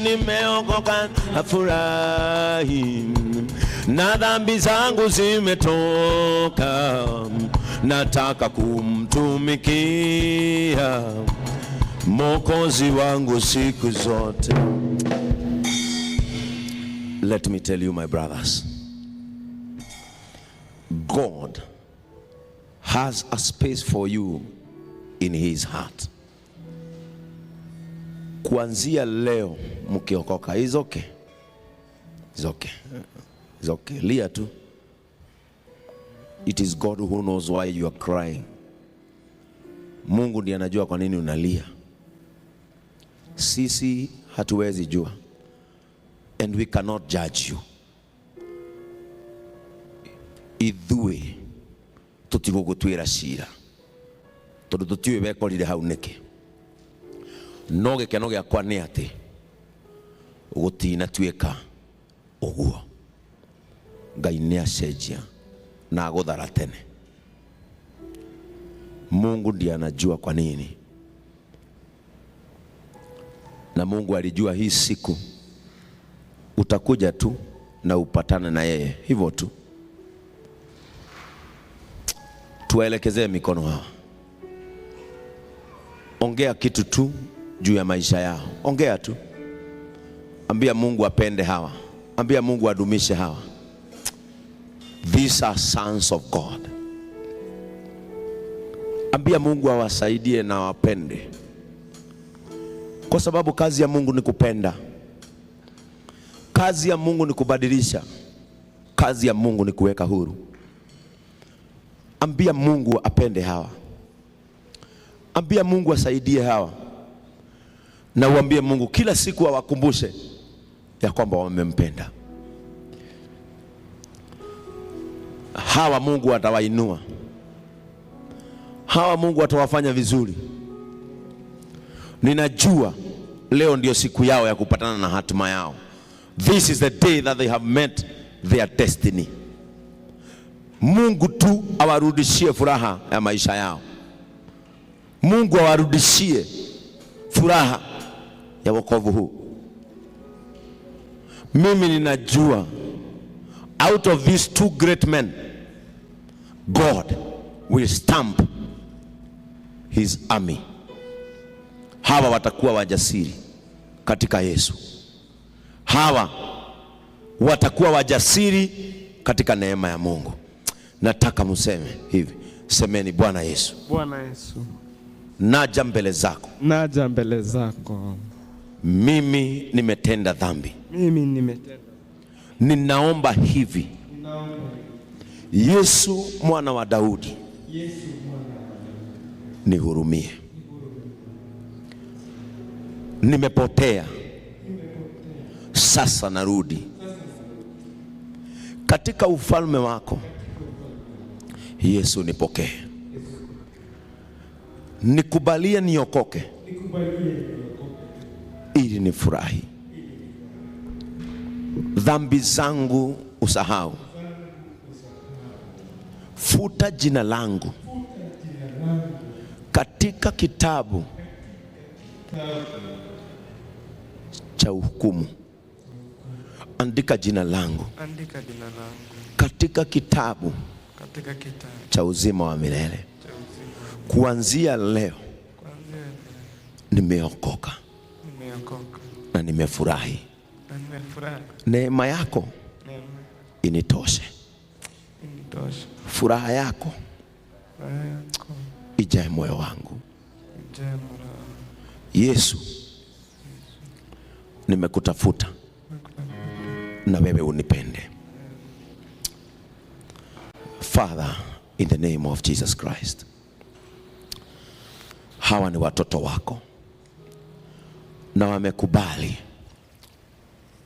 nimeokoka nafurahi, na dhambi zangu zimetoka, nataka kumtumikia Mwokozi wangu siku zote. Let me tell you, my brothers, God has a space for you in his heart. Kuanzia leo mkiokoka, is okay. It's okay. It's okay. Lia tu. It is God who knows why you are crying. Mungu ndiye anajua kwa nini unalia. Sisi hatuwezi jua. And we cannot judge you. Ithuĩ tutigũgũtuĩra cira tondũ tũtiũĩ wekorire hau nĩkĩ. No gĩkeno gĩakwa nĩ atĩ gũtinatuĩka ũguo. Ngai nĩ acenjia na agũthara tene. Mungu ndiye anajua kwa nini, na Mungu alijua hii siku utakuja tu na upatane na yeye, hivyo tu. Tuwaelekezee mikono hawa. Ongea kitu tu juu ya maisha yao. Ongea tu. Ambia Mungu apende hawa. Ambia Mungu adumishe hawa. These are sons of God. Ambia Mungu awasaidie na wapende, kwa sababu kazi ya Mungu ni kupenda. Kazi ya Mungu ni kubadilisha. Kazi ya Mungu ni kuweka huru. Ambia Mungu apende hawa. Ambia Mungu asaidie hawa. Na uambie Mungu kila siku awakumbushe ya kwamba wamempenda. Hawa Mungu atawainua. Hawa Mungu atawafanya vizuri. Ninajua leo ndio siku yao ya kupatana na hatima yao. This is the day that they have met their destiny. Mungu tu awarudishie furaha ya maisha yao. Mungu awarudishie furaha ya wokovu huu. Mimi ninajua out of these two great men, God will stamp his army. Hawa watakuwa wajasiri katika Yesu. Hawa watakuwa wajasiri katika neema ya Mungu. Nataka museme hivi. Semeni, Bwana Yesu. Bwana Yesu. Naja mbele zako. Naja mbele zako. Mimi nimetenda dhambi. Mimi nimetenda. Ninaomba hivi. Yesu mwana wa Daudi. Yesu mwana wa Daudi. Nihurumie. Nimepotea. Sasa narudi katika ufalme wako. Yesu nipokee. Nikubalie niokoke. Ili nifurahi. Dhambi zangu usahau. Futa jina langu katika kitabu cha hukumu. Andika jina langu katika kitabu cha uzima wa milele. Kuanzia leo nimeokoka na nimefurahi. Neema yako initoshe. Furaha yako ijae moyo wangu. Yesu, nimekutafuta na wewe unipende. Father, in the name of Jesus Christ, hawa ni watoto wako na wamekubali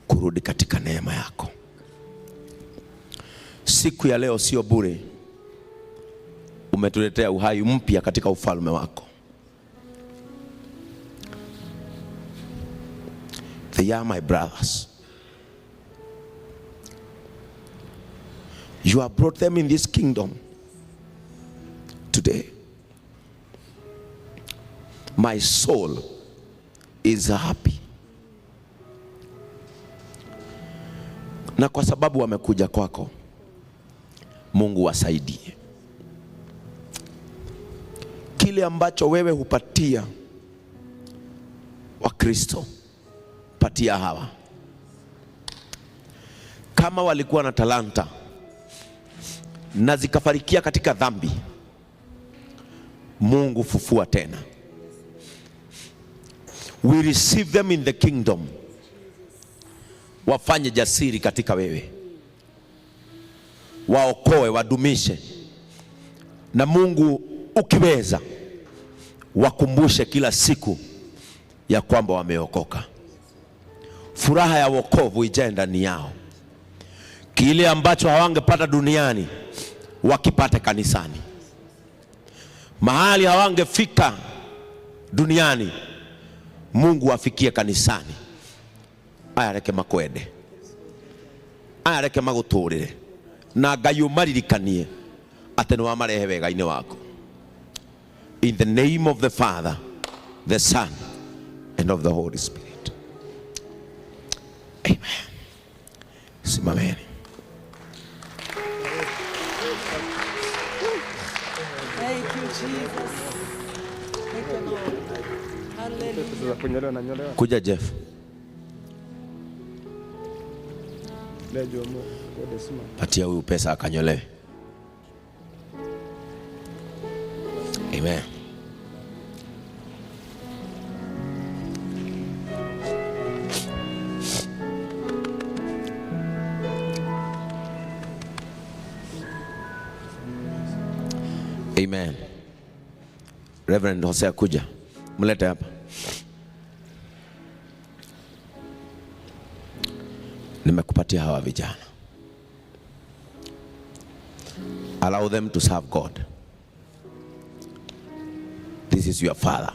kurudi katika neema yako. Siku ya leo sio bure. Umetuletea uhai mpya katika ufalme wako. They are my brothers. You have brought them in this kingdom today. My soul is happy Na kwa sababu wamekuja kwako, Mungu wasaidie. Kile ambacho wewe hupatia Wakristo, patia hawa. Kama walikuwa na talanta na zikafarikia katika dhambi, Mungu fufua tena. We receive them in the kingdom. Wafanye jasiri katika wewe, waokoe, wadumishe. Na Mungu ukiweza, wakumbushe kila siku ya kwamba wameokoka. Furaha ya wokovu ijae ndani yao. Kile ambacho hawangepata duniani wakipate kanisani. Mahali hawangefika duniani, Mungu afikie kanisani. Aya reke makwende, aya reke maguturire, na Ngai umaririkanie ati niwa marehe wega-ini wako. In the name of the Father, the Son, and of the Holy Spirit. Amen. Simameni. Thank you, Jesus. Thank you, Lord. Hallelujah. Kuja Jeff. Patia huyu pesa akanyolewe. Amen. Amen. Reverend Hosea, kuja. Mlete hapa. Nimekupatia hawa vijana. Allow them to serve God. This is your father.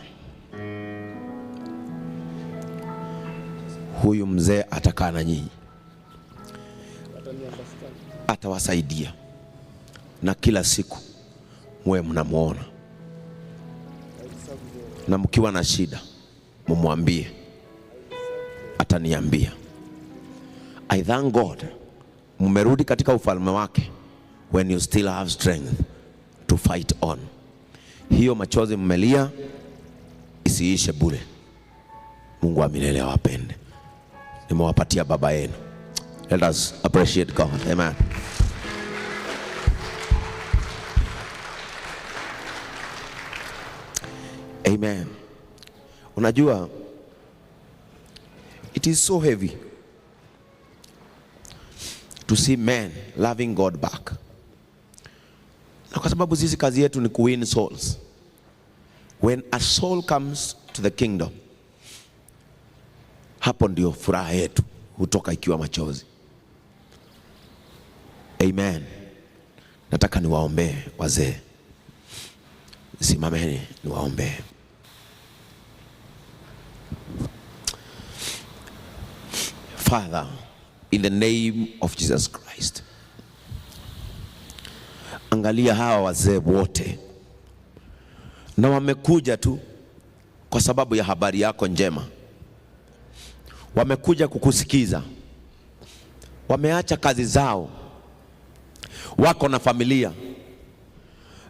Huyu mzee atakaa na nyinyi, atawasaidia, na kila siku muwe mnamuona, na mkiwa na shida mumwambie, ataniambia. I thank God mumerudi katika ufalme wake when you still have strength to fight on. Hiyo machozi mmelia isiishe bure. Mungu wa milele awapende. Nimewapatia baba yenu. Let us appreciate God. Amen. Amen. Unajua, it is so heavy to see men loving God back. Na kwa sababu sisi kazi yetu ni kuwin souls. When a soul comes to the kingdom, hapo ndio furaha yetu hutoka ikiwa machozi. Amen. Nataka niwaombee wazee. Simameni niwaombee. Father, in the name of Jesus Christ, angalia hawa wazee wote, na wamekuja tu kwa sababu ya habari yako njema. Wamekuja kukusikiza. Wameacha kazi zao, wako na familia,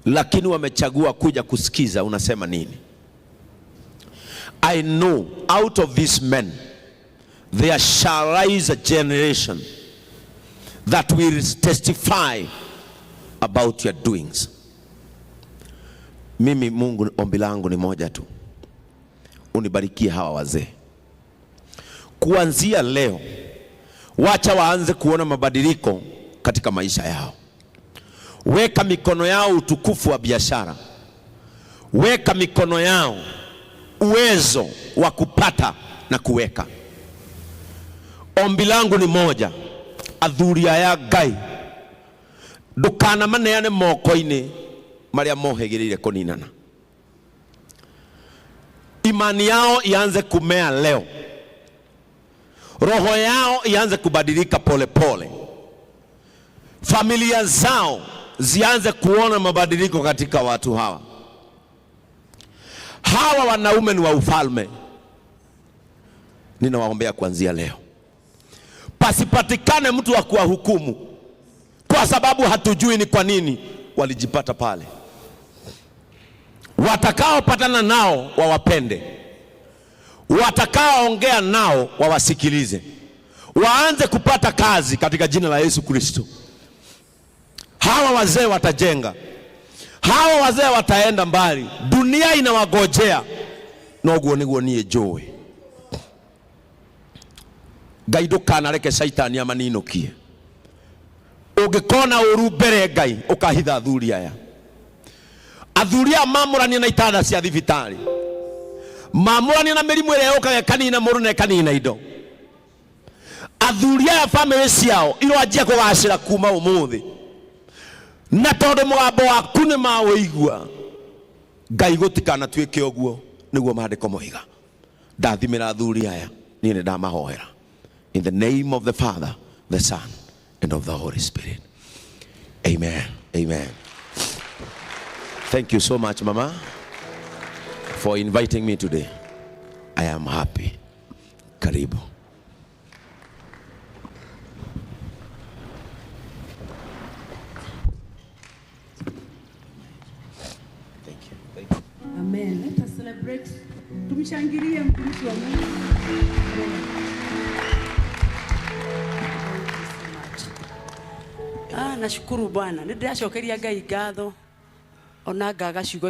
lakini wamechagua kuja kusikiza unasema nini. I know out of these men there shall rise a generation that will testify about your doings. Mimi Mungu, ombi langu ni moja tu, unibarikie hawa wazee. Kuanzia leo, wacha waanze kuona mabadiliko katika maisha yao. Weka mikono yao utukufu wa biashara. Weka mikono yao uwezo wa kupata na kuweka. Ombi langu ni moja, athuria ya Ngai ndukana maneane moko-ini maria mohegirire kuninana. Imani yao ianze kumea leo. Roho yao ianze kubadilika pole pole. Familia zao zianze kuona mabadiliko katika watu hawa. Hawa wanaume ni wa ufalme. Ninawaombea kuanzia leo, pasipatikane mtu wa kuwahukumu, kwa sababu hatujui ni kwa nini walijipata pale. Watakaopatana nao wawapende, watakaoongea nao wawasikilize, waanze kupata kazi katika jina la Yesu Kristo. Hawa wazee watajenga, hawa wazee wataenda mbali, dunia inawagojea. Noguo niguo nie njũĩ. Ngai ndũkanareke Saitani amaninukie. Ũngĩkona ũru mbere Ngai ũkahitha athuri aya. Athuri aya mamũrania na itanda cia thibitarĩ, mamũrania na mĩrimũ ĩrĩa yũkaga kanina mũndũ na kanina indo. Athuri aya family ciao iroanjia kũgacĩra kuma ũmũthĩ, na tondũ mũgambo waku nĩ mawĩigua, Ngai gũtikanatuĩke ũguo, nĩguo maandĩko moiga. Ndathimĩra athuri aya, niĩ nĩ ndamahoera. In the name of the Father, the Son, and of the Holy Spirit. Amen. Amen. Thank you so much, Mama, for inviting me today. I am happy. Karibu. Thank you. Thank you. Amen. Let us celebrate. Tumshangilie mtumishi wa Mungu. Nashukuru Bwana. Nĩndĩracokeria Ngai ngatho ona ngaga ciugo